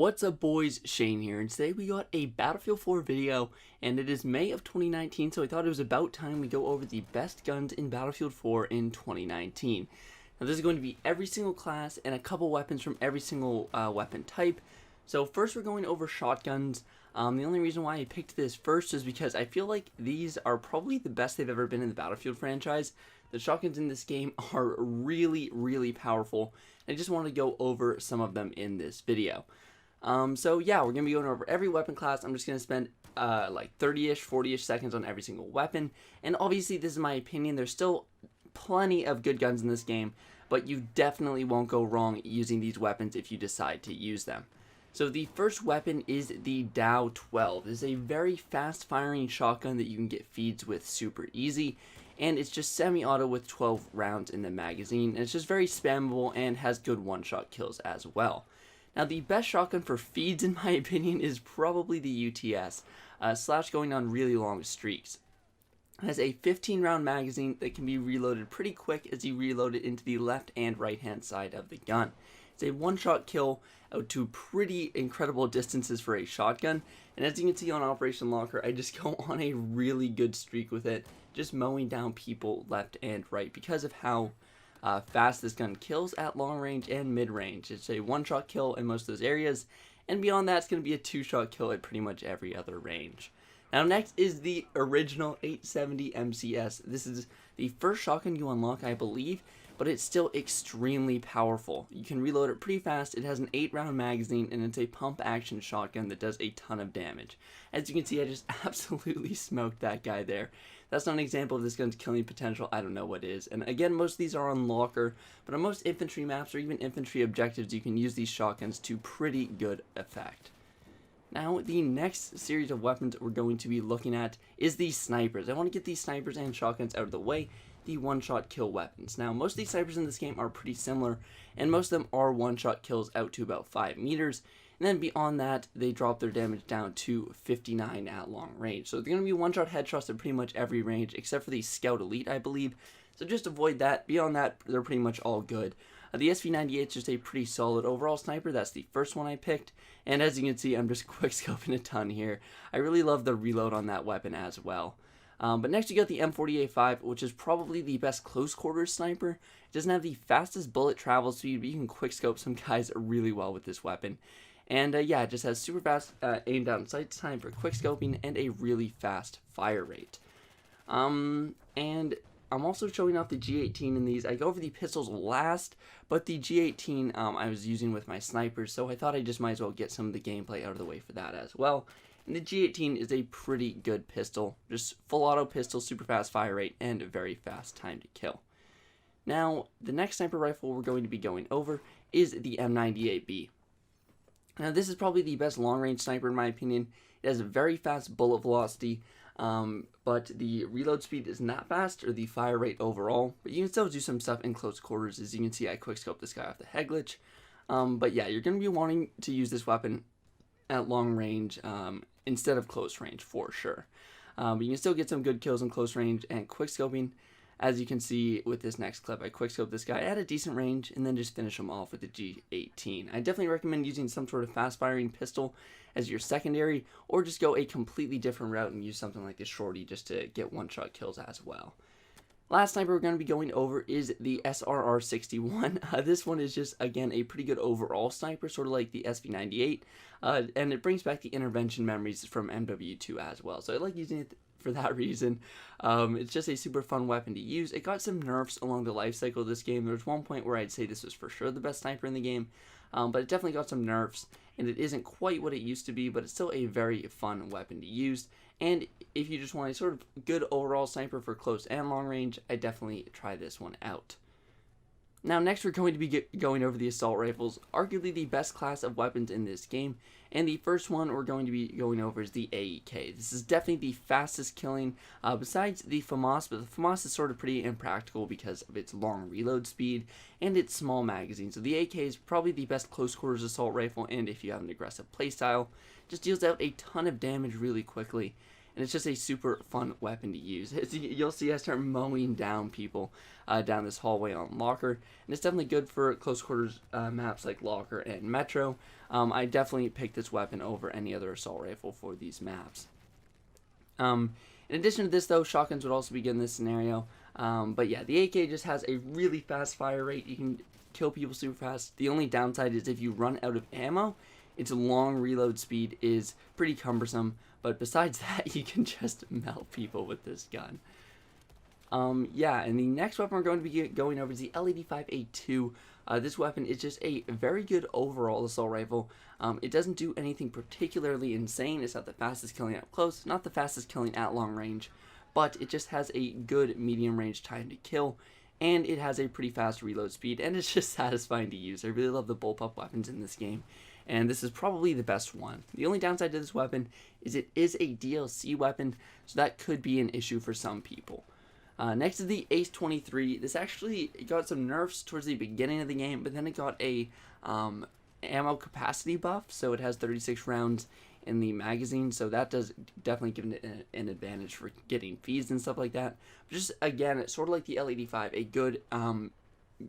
What's up, boys? Shane here, and today we got a Battlefield 4 video, and it is May of 2019, so I thought it was about time we go over the best guns in Battlefield 4 in 2019. Now this is going to be every single class and a couple weapons from every single weapon type. So first we're going over shotguns. The only reason why I picked this first is because I feel like these are probably the best they've ever been in the Battlefield franchise. The shotguns in this game are really powerful, and I just want to go over some of them in this video. So yeah, we're going to be going over every weapon class. I'm just going to spend like 30-ish, 40-ish seconds on every single weapon. And obviously this is my opinion. There's still plenty of good guns in this game, but you definitely won't go wrong using these weapons if you decide to use them. So the first weapon is the Dow 12. This is a very fast firing shotgun that you can get feeds with super easy. And it's just semi-auto with 12 rounds in the magazine. And it's just very spammable and has good one-shot kills as well. Now, the best shotgun for feeds, in my opinion, is probably the UTS, slash going on really long streaks. It has a 15-round magazine that can be reloaded pretty quick as you reload it into the left and right-hand side of the gun. It's a one-shot kill out to pretty incredible distances for a shotgun, and as you can see on Operation Locker, I just go on a really good streak with it, just mowing down people left and right because of how fast this gun kills at long range and mid range. It's a one-shot kill in most of those areas, and beyond that it's going to be a two-shot kill at pretty much every other range. Now next is the original 870 MCS. This is the first shotgun you unlock, I believe, but it's still extremely powerful. You can reload it pretty fast. It has an 8-round magazine, and it's a pump action shotgun that does a ton of damage. As you can see, I just absolutely smoked that guy there. That's not an example of this gun's killing potential. I don't know what is. And again, most of these are on Locker, but on most infantry maps or even infantry objectives, you can use these shotguns to pretty good effect. Now, the next series of weapons we're going to be looking at is the snipers. I want to get these snipers and shotguns out of the way, the one-shot kill weapons. Now, most of these snipers in this game are pretty similar, and most of them are one-shot kills out to about 5 meters. And then beyond that, they drop their damage down to 59 at long range. So they're going to be one-shot headshots at pretty much every range, except for the Scout Elite, I believe. So just avoid that. Beyond that, they're pretty much all good. The SV98 is just a pretty solid overall sniper. That's the first one I picked. And as you can see, I'm just quickscoping a ton here. I really love the reload on that weapon as well. But next you got the M40A5, which is probably the best close quarters sniper. It doesn't have the fastest bullet travel speed, but you can quickscope some guys really well with this weapon. And yeah, it just has super fast aim down sight time for quickscoping and a really fast fire rate. And I'm also showing off the G18 in these. I go over the pistols last, but the G18 I was using with my snipers, so I thought I just might as well get some of the gameplay out of the way for that as well. And the G18 is a pretty good pistol, just full auto pistol, super fast fire rate, and a very fast time to kill. Now, the next sniper rifle we're going to be going over is the M98B. Now, this is probably the best long-range sniper in my opinion. It has a very fast bullet velocity, but the reload speed is not fast, or the fire rate overall. But you can still do some stuff in close quarters. As you can see, I quickscope this guy off the head glitch. But yeah, you're going to be wanting to use this weapon at long range instead of close range for sure. But you can still get some good kills in close range and quickscoping. As you can see with this next clip, I quickscope this guy at a decent range and then just finish him off with the G18. I definitely recommend using some sort of fast-firing pistol as your secondary, or just go a completely different route and use something like this shorty just to get one-shot kills as well. Last sniper we're going to be going over is the SRR61. This one is just, again, a pretty good overall sniper, sort of like the SV98, and it brings back the intervention memories from MW2 as well. So I like using it for that reason. It's just a super fun weapon to use. It got some nerfs along the life cycle of this game. There was one point where I'd say this was for sure the best sniper in the game, but it definitely got some nerfs, and it isn't quite what it used to be, but it's still a very fun weapon to use. And if you just want a sort of good overall sniper for close and long range, I definitely try this one out. Now next we're going to be going over the assault rifles, arguably the best class of weapons in this game, and the first one we're going to be going over is the AEK. This is definitely the fastest killing besides the FAMAS, but the FAMAS is sort of pretty impractical because of its long reload speed and its small magazine. So the AK is probably the best close quarters assault rifle, and if you have an aggressive playstyle, just deals out a ton of damage really quickly. and it's just a super fun weapon to use. You'll see I start mowing down people down this hallway on Locker, and it's definitely good for close quarters maps like Locker and Metro. I definitely pick this weapon over any other assault rifle for these maps. In addition to this, though, shotguns would also be good in this scenario. But yeah, the AK just has a really fast fire rate. You can kill people super fast. The only downside is if you run out of ammo, its long reload speed is pretty cumbersome. But besides that, you can just melt people with this gun. Yeah, and the next weapon we're going to be going over is the L85A2. This weapon is just a very good overall assault rifle. It doesn't do anything particularly insane. It's not the fastest killing up close, not the fastest killing at long range, but it just has a good medium range time to kill, and it has a pretty fast reload speed, and it's just satisfying to use. I really love the bullpup weapons in this game, and this is probably the best one. The only downside to this weapon is it is a DLC weapon, so that could be an issue for some people. Next is the Ace 23. This actually got some nerfs towards the beginning of the game, but then it got a ammo capacity buff, so it has 36 rounds in the magazine, so that does definitely give it an advantage for getting feeds and stuff like that. But just, again, it's sort of like the L85, a good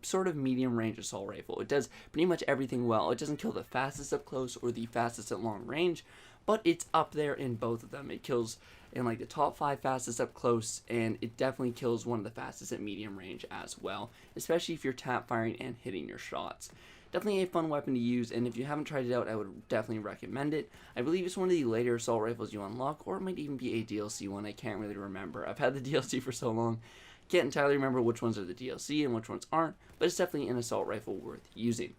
sort of medium range assault rifle. It does pretty much everything well. It doesn't kill the fastest up close or the fastest at long range, but it's up there in both of them. It kills in like the top 5 fastest up close, and it definitely kills one of the fastest at medium range as well, especially if you're tap firing and hitting your shots. Definitely a fun weapon to use, and if you haven't tried it out, I would definitely recommend it. I believe it's one of the later assault rifles you unlock, or it might even be a DLC one. I can't really remember. I've had the DLC for so long, can't entirely remember which ones are the DLC and which ones aren't, but it's definitely an assault rifle worth using.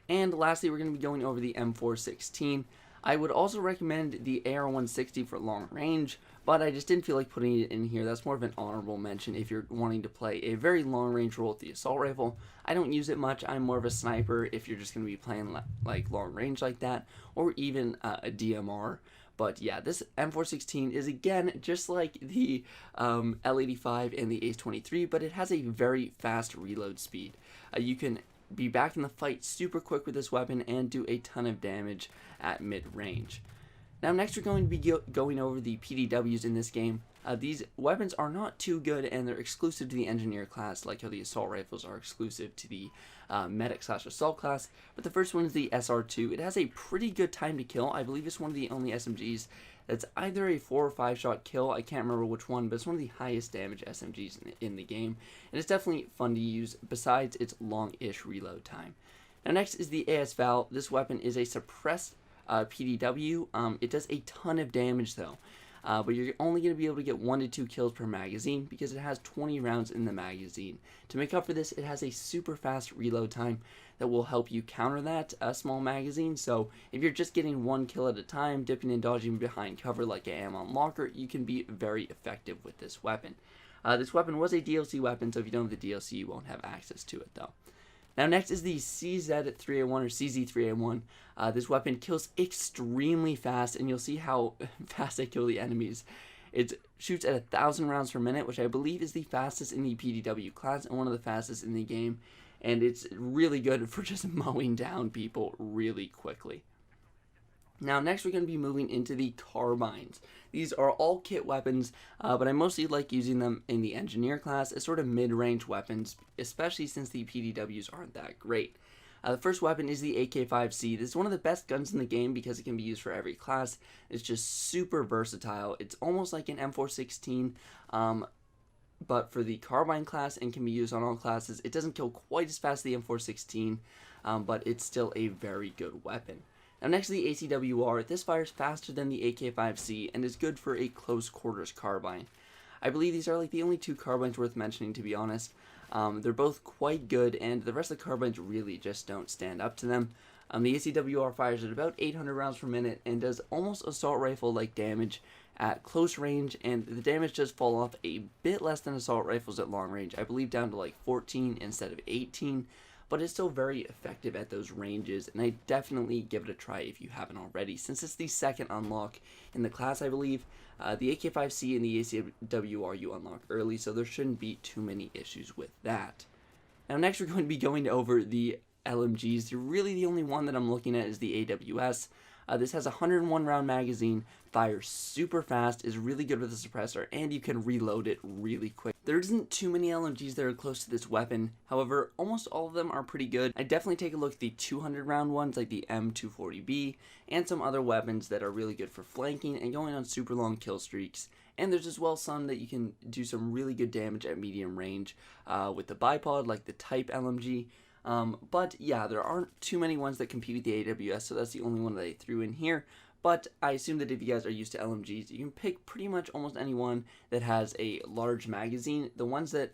And lastly, we're going to be going over the M416. I would also recommend the AR-160 for long range, but I just didn't feel like putting it in here. That's more of an honorable mention if you're wanting to play a very long range role with the assault rifle. I don't use it much. I'm more of a sniper if you're just going to be playing like long range like that, or even a DMR. But yeah, this M416 is, again, just like the L85 and the Ace 23, but it has a very fast reload speed. You can be back in the fight super quick with this weapon and do a ton of damage at mid-range. Now next we're going to be going over the PDWs in this game. These weapons are not too good, and they're exclusive to the engineer class, like how the assault rifles are exclusive to the medic/assault class. But the first one is the SR2. It has a pretty good time to kill. I believe it's one of the only SMGs that's either a 4 or 5 shot kill. I can't remember which one, but it's one of the highest damage SMGs in the game, and it's definitely fun to use besides its long-ish reload time. Now next is the AS-Val. This weapon is a suppressed PDW. It does a ton of damage though, but you're only going to be able to get 1 to 2 kills per magazine because it has 20 rounds in the magazine. To make up for this, it has a super fast reload time that will help you counter that small magazine. So if you're just getting 1 kill at a time, dipping and dodging behind cover like I am on Locker, you can be very effective with this weapon. This weapon was a DLC weapon, so if you don't have the DLC, you won't have access to it though. Now next is the CZ3A1 or CZ3A1. This weapon kills extremely fast, and you'll see how fast I kill the enemies. It shoots at 1,000 rounds per minute, which I believe is the fastest in the PDW class and one of the fastest in the game. And it's really good for just mowing down people really quickly. Now next we're going to be moving into the carbines. These are all kit weapons, but I mostly like using them in the engineer class as sort of mid-range weapons, especially since the PDWs aren't that great. The first weapon is the AK-5C. This is one of the best guns in the game because it can be used for every class. It's just super versatile. It's almost like an M416, but for the carbine class, and can be used on all classes. It doesn't kill quite as fast as the M416, but it's still a very good weapon. Now next is the ACWR. This fires faster than the AK-5C and is good for a close quarters carbine. I believe these are like the only 2 carbines worth mentioning, to be honest. They're both quite good, and the rest of the carbines really just don't stand up to them. The ACWR fires at about 800 rounds per minute and does almost assault rifle-like damage at close range, and the damage does fall off a bit less than assault rifles at long range. I believe down to like 14 instead of 18. But it's still very effective at those ranges, and I definitely give it a try if you haven't already, since it's the second unlock in the class, I believe. The AK-5C and the ACWR you unlock early, so there shouldn't be too many issues with that. Now next we're going to be going over the LMGs. Really the only one that I'm looking at is the AWS. This has a 101 round magazine, fires super fast, is really good with the suppressor, and you can reload it really quick. There isn't too many LMGs that are close to this weapon, however, almost all of them are pretty good. I definitely take a look at the 200 round ones like the M240B, and some other weapons that are really good for flanking and going on super long kill streaks. And there's as well some that you can do some really good damage at medium range with the bipod, like the Type LMG. But yeah, there aren't too many ones that compete with the AWS, so that's the only one that I threw in here. But I assume that if you guys are used to LMGs, you can pick pretty much almost any one that has a large magazine. The ones that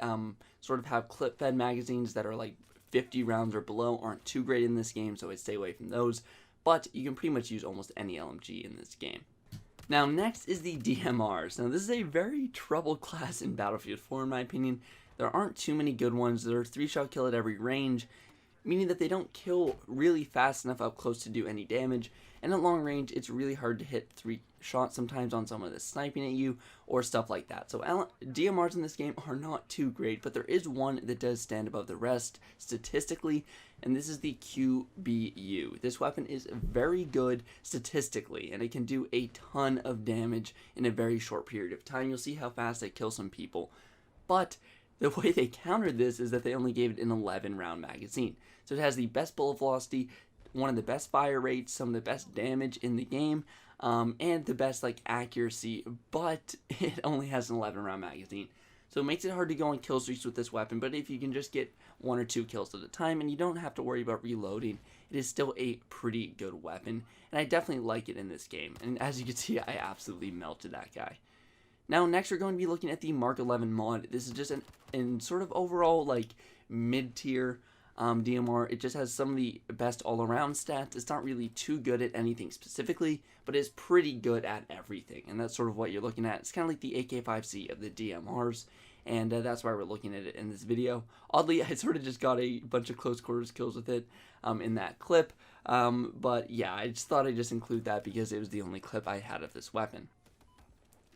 sort of have clip-fed magazines that are like 50 rounds or below aren't too great in this game, so I'd stay away from those. But you can pretty much use almost any LMG in this game. Now next is the DMRs. Now this is a very troubled class in Battlefield 4 in my opinion. There aren't too many good ones. They're 3-shot kill at every range, meaning that they don't kill really fast enough up close to do any damage, and at long range it's really hard to hit 3 shots sometimes on someone that's sniping at you or stuff like that. So DMRs in this game are not too great, but there is one that does stand above the rest statistically, and this is the QBU. This weapon is very good statistically, and it can do a ton of damage in a very short period of time. You'll see how fast it kills some people, but the way they countered this is that they only gave it an 11 round magazine. So it has the best bullet velocity, one of the best fire rates, some of the best damage in the game, and the best like accuracy, but it only has an 11 round magazine. So it makes it hard to go on kill streaks with this weapon, but if you can just get 1 or 2 kills at a time and you don't have to worry about reloading, it is still a pretty good weapon, and I definitely like it in this game. And as you can see, I absolutely melted that guy. Now next we're going to be looking at the Mark 11 mod. This is just an sort of overall like mid-tier DMR. It just has some of the best all-around stats. It's not really too good at anything specifically, but it's pretty good at everything, and that's sort of what you're looking at. It's kind of like the AK-5C of the DMRs, and that's why we're looking at it in this video. Oddly, I sort of just got a bunch of close quarters kills with it in that clip, but yeah, I just thought I'd just include that because it was the only clip I had of this weapon.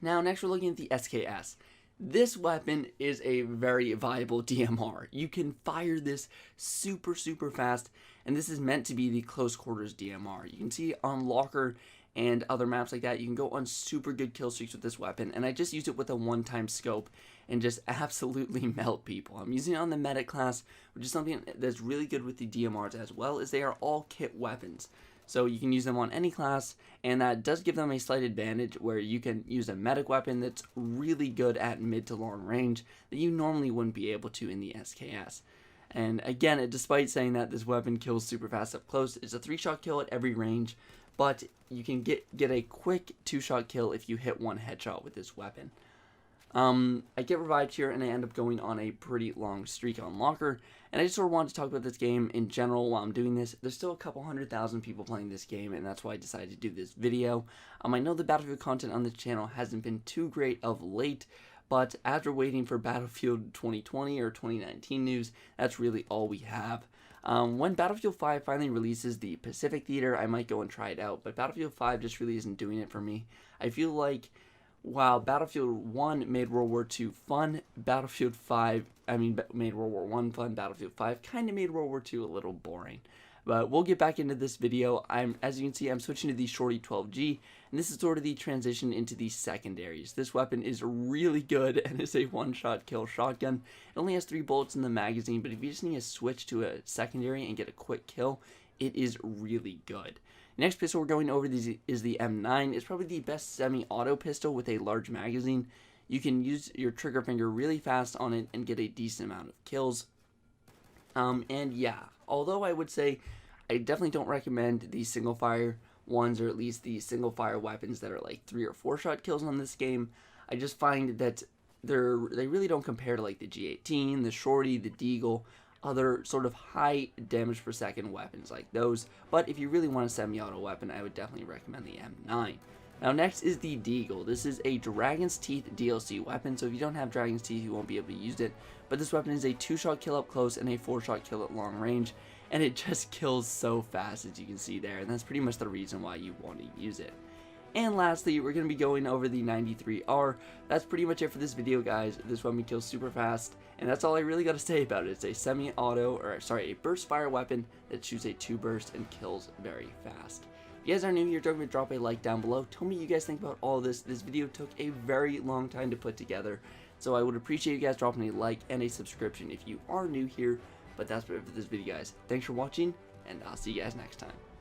Now next we're looking at the SKS. This weapon is a very viable DMR. You can fire this super fast, and this is meant to be the close quarters DMR. You can see on Locker and other maps like that, you can go on super good kill streaks with this weapon, and I just used it with a one-time scope and just absolutely melt people. I'm using it on the medic class, which is something that's really good with the DMRs, as well as they are all kit weapons. So you can use them on any class, and that does give them a slight advantage where you can use a medic weapon that's really good at mid to long range that you normally wouldn't be able to in the SKS. And again, despite saying that this weapon kills super fast up close, it's a 3-shot kill at every range, but you can get a quick 2-shot kill if you hit 1 headshot with this weapon. I get revived here and I end up going on a pretty long streak on Locker, and I just sort of wanted to talk about this game in general while I'm doing this. There's still a couple 100,000 people playing this game, and that's why I decided to do this video. I know the Battlefield content on this channel hasn't been too great of late, but after waiting for Battlefield 2020 or 2019 news, that's really all we have. When Battlefield 5 finally releases the Pacific Theater, I might go and try it out, but Battlefield 5 just really isn't doing it for me. I feel like while Battlefield 1 made World War II fun, made World War I fun, Battlefield 5 kind of made World War II a little boring. But we'll get back into this video. As you can see, I'm switching to the Shorty 12G, and this is sort of the transition into the secondaries. This weapon is really good and is a one-shot kill shotgun. It only has 3 bullets in the magazine, but if you just need to switch to a secondary and get a quick kill, it is really good. Next pistol we're going over is the M9. It's probably the best semi-auto pistol with a large magazine. You can use your trigger finger really fast on it and get a decent amount of kills. And yeah, although I would say I definitely don't recommend the single fire ones, or at least the single fire weapons that are like 3 or 4 shot kills on this game, I just find that they really don't compare to like the G18, the Shorty, the Deagle, other sort of high damage per second weapons like those. But if you really want a semi-auto weapon, I would definitely recommend the M9. Now next is the Deagle. This is a Dragon's Teeth DLC weapon, so if you don't have Dragon's Teeth, you won't be able to use it. But this weapon is a 2-shot kill up close and a 4-shot kill at long range, and it just kills so fast, as you can see there, and that's pretty much the reason why you want to use it. And lastly, we're going to be going over the 93R. That's pretty much it for this video, guys. This weapon kills super fast, and that's all I really got to say about it. It's a a burst fire weapon that shoots a 2 burst and kills very fast. If you guys are new here, don't forget to drop a like down below. Tell me what you guys think about all this. This video took a very long time to put together, so I would appreciate you guys dropping a like and a subscription if you are new here. But that's it for this video, guys. Thanks for watching, and I'll see you guys next time.